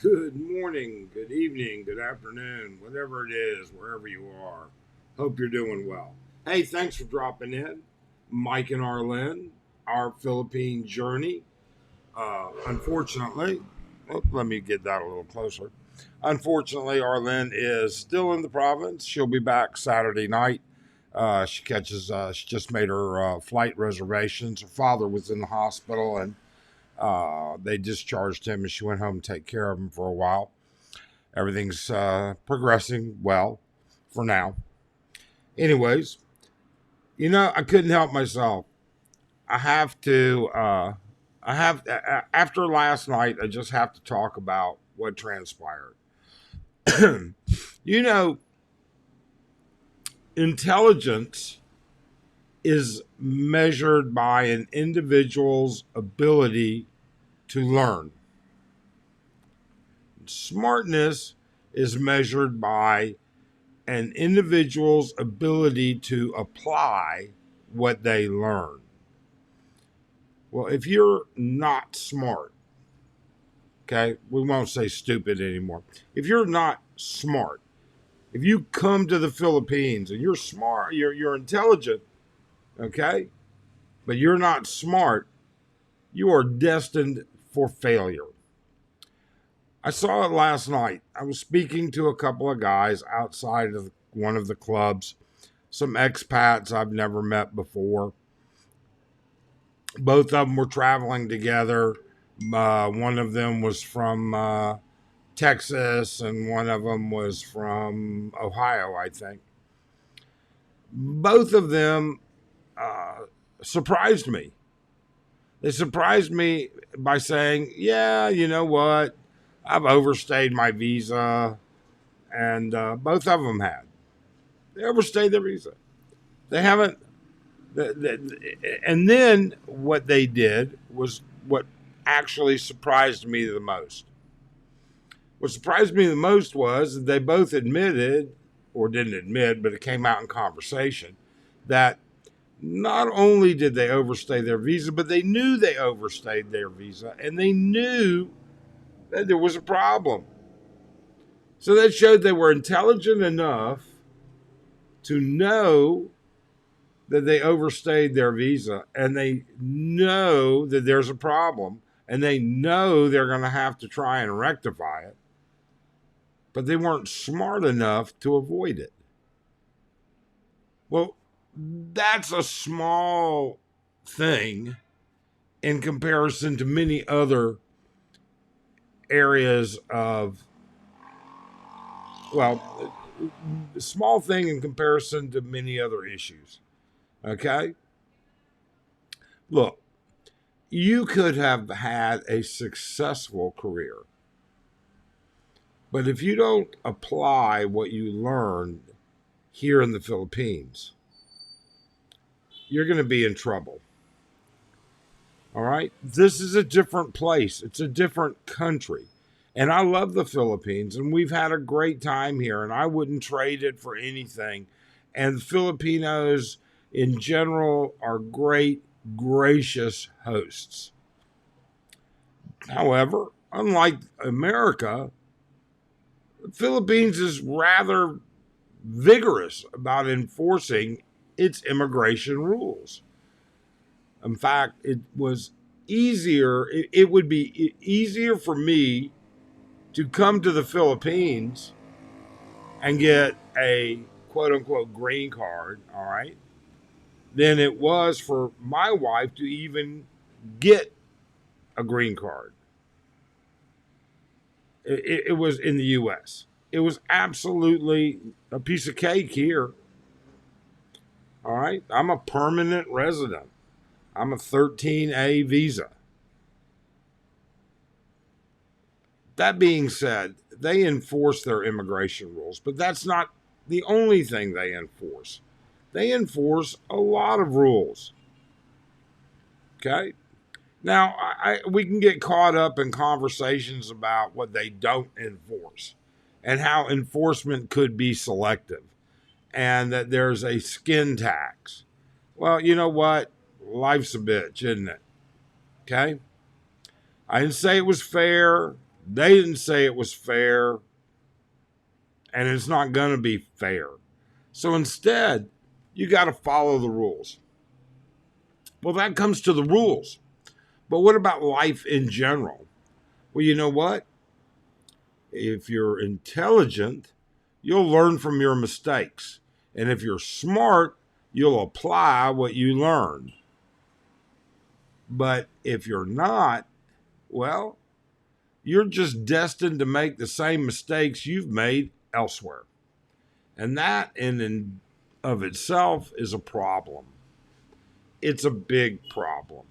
Good morning, good evening, good afternoon, whatever it is, wherever you are. Hope you're doing well. Hey, thanks for dropping in. Mike and Arlen, our Philippine journey. Unfortunately, let me get that a little closer. Unfortunately, Arlen is still in the province. She'll be back Saturday night. She just made her flight reservations. Her father was in the hospital and they discharged him and she went home to take care of him for a while. Everything's progressing well for now. Anyways, I couldn't help myself. I have to. After last night, I just have to talk about what transpired. you know, Intelligence is measured by an individual's ability to learn. Smartness is measured by an individual's ability to apply what they learn. Well, if you're not smart, okay, we won't say stupid anymore. If you're not smart, if you come to the Philippines and you're smart, you're intelligent, okay, but you're not smart, you are destined for failure. I saw it last night. I was speaking to a couple of guys outside of one of the clubs, some expats I've never met before. Both of them were traveling together. One of them was from Texas, and one of them was from Ohio, I think. Both of them surprised me. They surprised me by saying, "Yeah, you know what? I've overstayed my visa," and both of them had. They overstayed their visa. They haven't. And then what they did was what actually surprised me the most. What surprised me the most was that they both admitted, or didn't admit, but it came out in conversation, that not only did they overstay their visa, but they knew they overstayed their visa and they knew that there was a problem. So that showed they were intelligent enough to know that they overstayed their visa and they know that there's a problem and they know they're going to have to try and rectify it, but they weren't smart enough to avoid it. Well, that's a small thing in comparison to many other areas of, well, a small thing in comparison to many other issues. Okay? Look, you could have had a successful career, but if you don't apply what you learned here in the Philippines, you're going to be in trouble. All right? This is a different place, it's a different country. And I love the Philippines, and we've had a great time here, and I wouldn't trade it for anything. And Filipinos in general are great, gracious hosts. However, unlike America, the Philippines is rather vigorous about enforcing its immigration rules. In fact, it would be easier for me to come to the Philippines and get a quote unquote green card, all right, than it was for my wife to even get a green card. It was in the U.S. It was absolutely a piece of cake here. All right. I'm a permanent resident. I'm a 13A visa. That being said, they enforce their immigration rules, but that's not the only thing they enforce. They enforce a lot of rules. Okay? Now, we can get caught up in conversations about what they don't enforce and how enforcement could be selective and that there's a skin tax. Well, you know what? Life's a bitch, isn't it? Okay? I didn't say it was fair, They didn't say it was fair, and it's not going to be fair. So instead, you got to follow the rules. Well, that comes to the rules. But what about life in general? Well, you know what? If you're intelligent, you'll learn from your mistakes. And if you're smart, you'll apply what you learned. But if you're not, well, you're just destined to make the same mistakes you've made elsewhere. And that in and of itself is a problem. It's a big problem.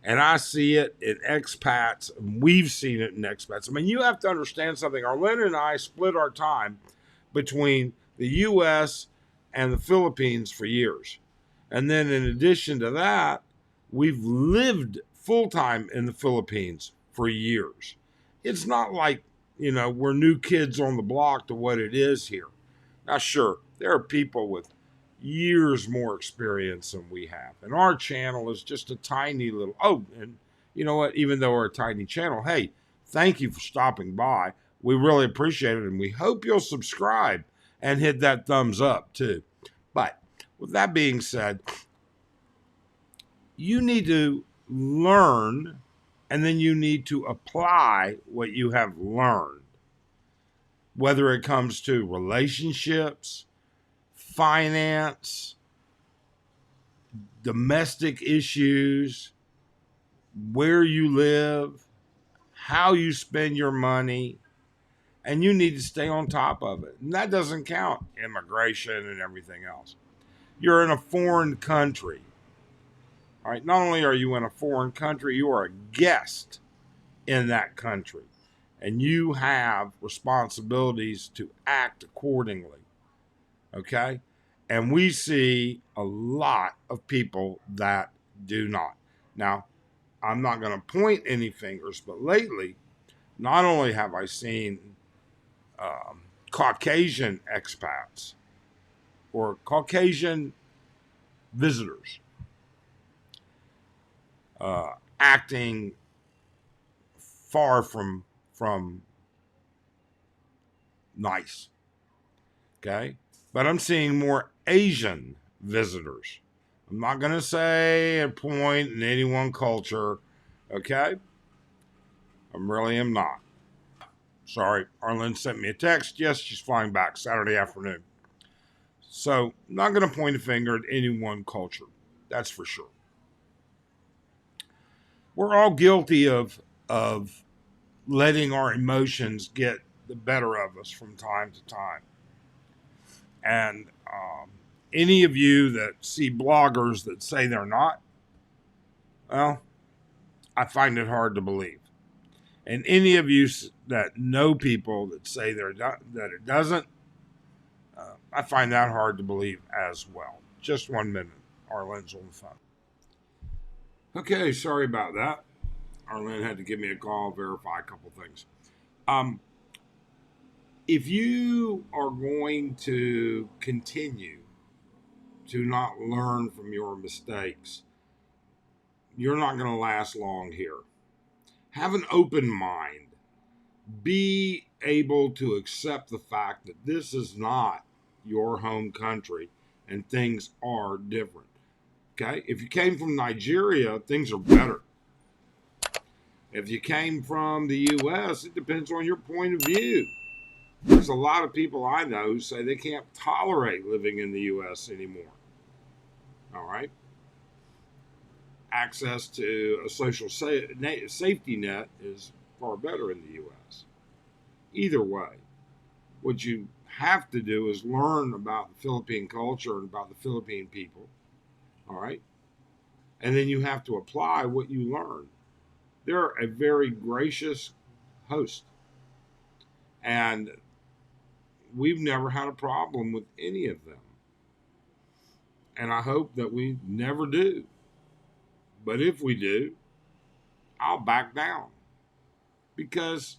And I see it in expats, and we've seen it in expats. I mean, you have to understand something. Arlene and I split our time between the U.S. and the Philippines for years. And then in addition to that, we've lived full time in the Philippines for years. It's not like, we're new kids on the block to what it is here. Now, sure, there are people with years more experience than we have. And our channel is just a tiny little, and you know what? Even though we're a tiny channel, hey, thank you for stopping by. We really appreciate it. And we hope you'll subscribe and hit that thumbs up too. But with that being said, you need to learn and then you need to apply what you have learned. Whether it comes to relationships, finance, domestic issues, where you live, how you spend your money, and you need to stay on top of it. And that doesn't count immigration and everything else. You're in a foreign country. All right, not only are you in a foreign country, you are a guest in that country. And you have responsibilities to act accordingly. Okay? And we see a lot of people that do not. Now, I'm not going to point any fingers, but lately, not only have I seen Caucasian expats or Caucasian visitors acting far from nice. Okay? But I'm seeing more Asian visitors. I'm not going to say a point in any one culture. Okay? I really am not. Sorry, Arlene sent me a text. Yes, she's flying back Saturday afternoon. So, not going to point a finger at any one culture. That's for sure. We're all guilty of letting our emotions get the better of us from time to time. And any of you that see bloggers that say they're not, well, I find it hard to believe. And any of you that know people that say that it doesn't, I find that hard to believe as well. Just 1 minute. Arlene's on the phone. Okay, sorry about that. Arlene had to give me a call, verify a couple things. If you are going to continue to not learn from your mistakes, you're not going to last long here. Have an open mind. Be able to accept the fact that this is not your home country and things are different. Okay? If you came from Nigeria, things are better. If you came from the U.S., it depends on your point of view. There's a lot of people I know who say they can't tolerate living in the U.S. anymore. All right? Access to a social safety net is far better in the U.S. Either way, what you have to do is learn about the Philippine culture and about the Philippine people. All right? And then you have to apply what you learn. They're a very gracious host. And we've never had a problem with any of them. And I hope that we never do. But if we do, I'll back down. Because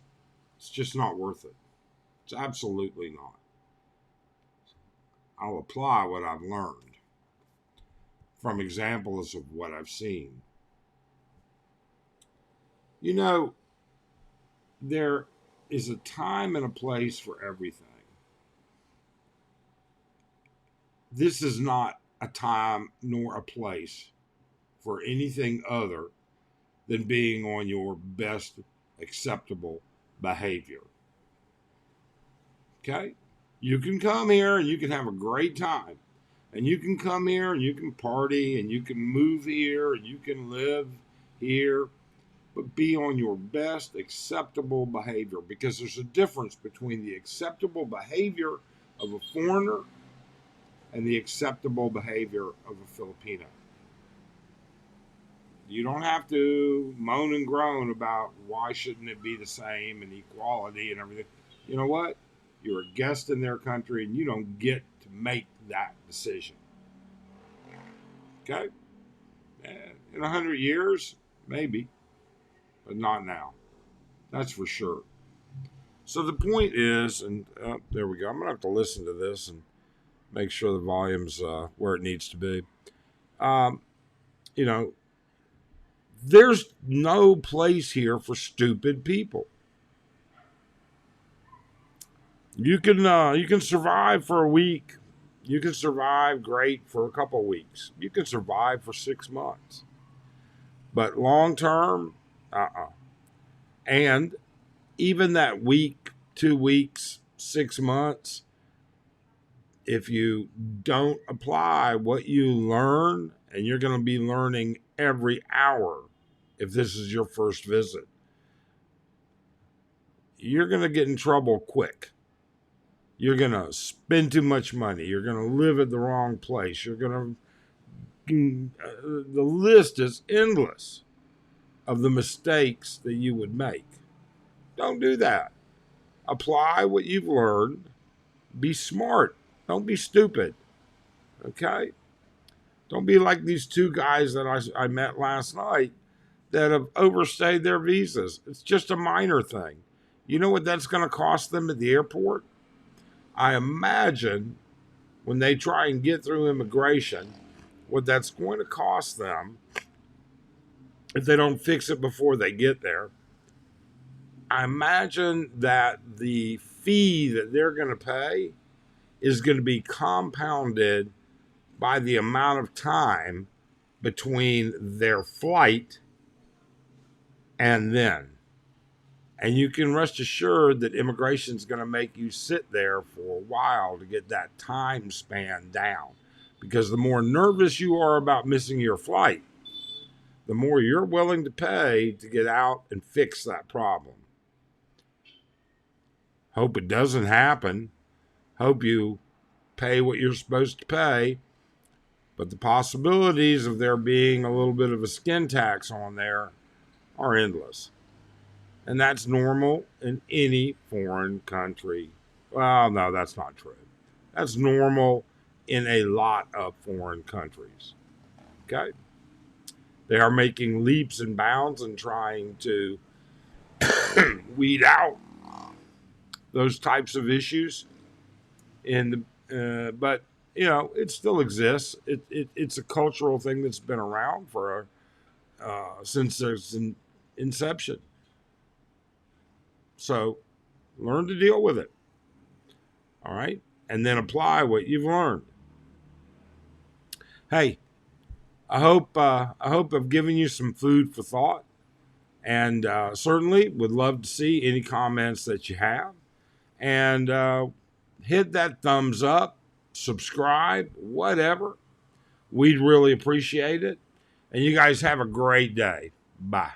it's just not worth it. It's absolutely not. I'll apply what I've learned from examples of what I've seen. You know, there is a time and a place for everything. This is not a time nor a place for anything other than being on your best acceptable behavior. Okay? You can come here and you can have a great time. And you can come here and you can party and you can move here and you can live here, but be on your best acceptable behavior, because there's a difference between the acceptable behavior of a foreigner and the acceptable behavior of a Filipino. You don't have to moan and groan about why shouldn't it be the same and equality and everything. You know what? You're a guest in their country and you don't get to make that decision. Okay? In 100 years, maybe, but not now. That's for sure. So the point is, and there we go. I'm going to have to listen to this and make sure the volume's where it needs to be. You know, there's no place here for stupid people. You can survive for a week. You can survive great for a couple of weeks. You can survive for 6 months. But long term, And even that week, 2 weeks, 6 months, if you don't apply what you learn, and you're going to be learning every hour if this is your first visit, you're going to get in trouble quick. You're going to spend too much money. You're going to live at the wrong place. You're going to... the list is endless of the mistakes that you would make. Don't do that. Apply what you've learned. Be smart. Don't be stupid. Okay? Don't be like these 2 guys that I met last night that have overstayed their visas. It's just a minor thing. You know what that's going to cost them at the airport? I imagine when they try and get through immigration, what that's going to cost them if they don't fix it before they get there. I imagine that the fee that they're going to pay is going to be compounded by the amount of time between their flight and then. And you can rest assured that immigration is going to make you sit there for a while to get that time span down. Because the more nervous you are about missing your flight, the more you're willing to pay to get out and fix that problem. Hope it doesn't happen. Hope you pay what you're supposed to pay. But the possibilities of there being a little bit of a skin tax on there are endless. And that's normal in any foreign country. Well, no, that's not true. That's normal in a lot of foreign countries. Okay? They are making leaps and bounds and trying to weed out those types of issues. But, you know, it still exists. It's a cultural thing that's been around for since its inception. So learn to deal with it. All right? And then apply what you've learned. Hey, I hope I've given you some food for thought. And certainly would love to see any comments that you have. And hit that thumbs up, subscribe, whatever. We'd really appreciate it. And you guys have a great day. Bye.